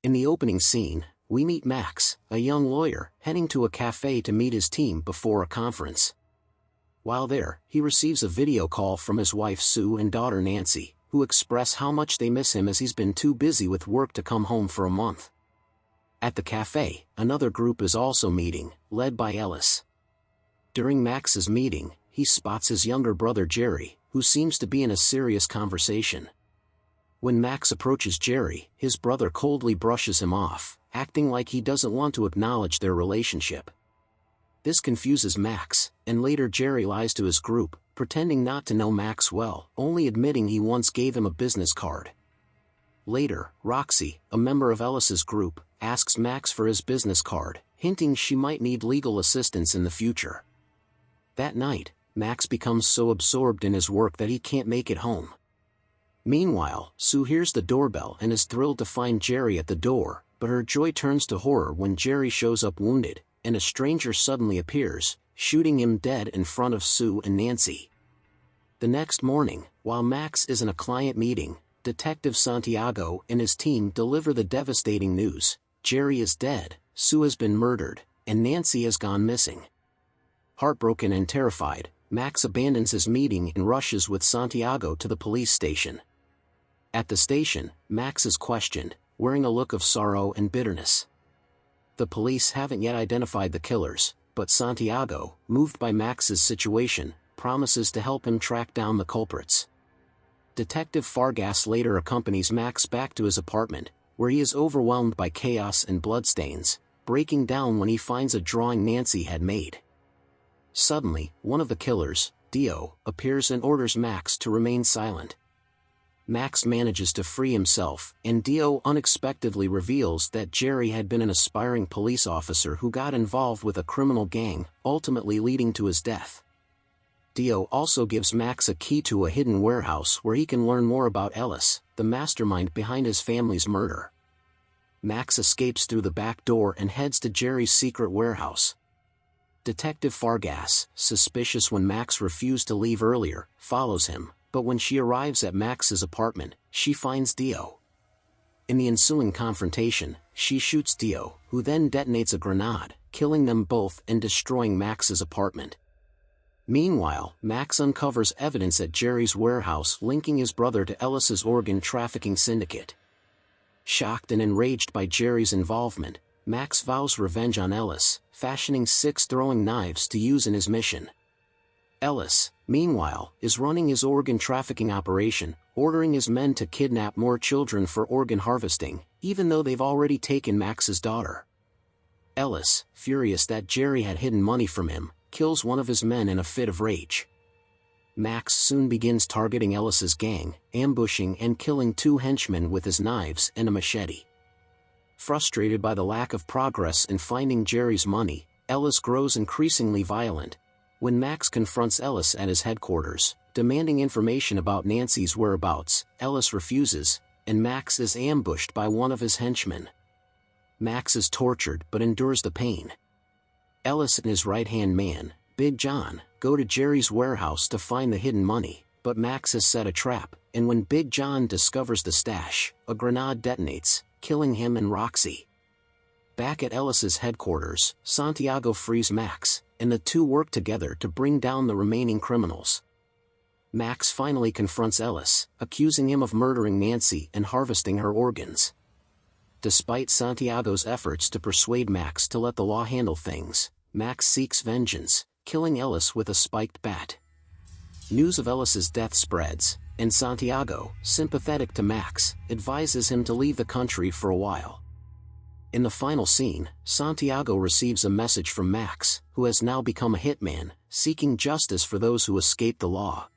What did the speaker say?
In the opening scene, we meet Max, a young lawyer, heading to a cafe to meet his team before a conference. While there, he receives a video call from his wife Sue and daughter Nancy, who express how much they miss him as he's been too busy with work to come home for a month. At the cafe, another group is also meeting, led by Ellis. During Max's meeting, he spots his younger brother Jerry, who seems to be in a serious conversation. When Max approaches Jerry, his brother coldly brushes him off, acting like he doesn't want to acknowledge their relationship. This confuses Max, and later Jerry lies to his group, pretending not to know Max well, only admitting he once gave him a business card. Later, Roxy, a member of Ellis's group, asks Max for his business card, hinting she might need legal assistance in the future. That night, Max becomes so absorbed in his work that he can't make it home. Meanwhile, Sue hears the doorbell and is thrilled to find Jerry at the door, but her joy turns to horror when Jerry shows up wounded, and a stranger suddenly appears, shooting him dead in front of Sue and Nancy. The next morning, while Max is in a client meeting, Detective Santiago and his team deliver the devastating news: Jerry is dead, Sue has been murdered, and Nancy has gone missing. Heartbroken and terrified, Max abandons his meeting and rushes with Santiago to the police station. At the station, Max is questioned, wearing a look of sorrow and bitterness. The police haven't yet identified the killers, but Santiago, moved by Max's situation, promises to help him track down the culprits. Detective Fargas later accompanies Max back to his apartment, where he is overwhelmed by chaos and bloodstains, breaking down when he finds a drawing Nancy had made. Suddenly, one of the killers, Dio, appears and orders Max to remain silent. Max manages to free himself, and Dio unexpectedly reveals that Jerry had been an aspiring police officer who got involved with a criminal gang, ultimately leading to his death. Dio also gives Max a key to a hidden warehouse where he can learn more about Ellis, the mastermind behind his family's murder. Max escapes through the back door and heads to Jerry's secret warehouse. Detective Fargas, suspicious when Max refused to leave earlier, follows him, but when she arrives at Max's apartment, she finds Dio. In the ensuing confrontation, she shoots Dio, who then detonates a grenade, killing them both and destroying Max's apartment. Meanwhile, Max uncovers evidence at Jerry's warehouse linking his brother to Ellis's organ trafficking syndicate. Shocked and enraged by Jerry's involvement, Max vows revenge on Ellis, fashioning 6 throwing knives to use in his mission. Ellis, meanwhile, is running his organ trafficking operation, ordering his men to kidnap more children for organ harvesting, even though they've already taken Max's daughter. Ellis, furious that Jerry had hidden money from him, kills one of his men in a fit of rage. Max soon begins targeting Ellis's gang, ambushing and killing 2 henchmen with his knives and a machete. Frustrated by the lack of progress in finding Jerry's money, Ellis grows increasingly violent. When Max confronts Ellis at his headquarters, demanding information about Nancy's whereabouts, Ellis refuses, and Max is ambushed by one of his henchmen. Max is tortured but endures the pain. Ellis and his right-hand man, Big John, go to Jerry's warehouse to find the hidden money, but Max has set a trap, and when Big John discovers the stash, a grenade detonates, killing him and Roxy. Back at Ellis's headquarters, Santiago frees Max, and the two work together to bring down the remaining criminals. Max finally confronts Ellis, accusing him of murdering Nancy and harvesting her organs. Despite Santiago's efforts to persuade Max to let the law handle things, Max seeks vengeance, killing Ellis with a spiked bat. News of Ellis's death spreads, and Santiago, sympathetic to Max, advises him to leave the country for a while. In the final scene, Santiago receives a message from Max, who has now become a hitman, seeking justice for those who escaped the law.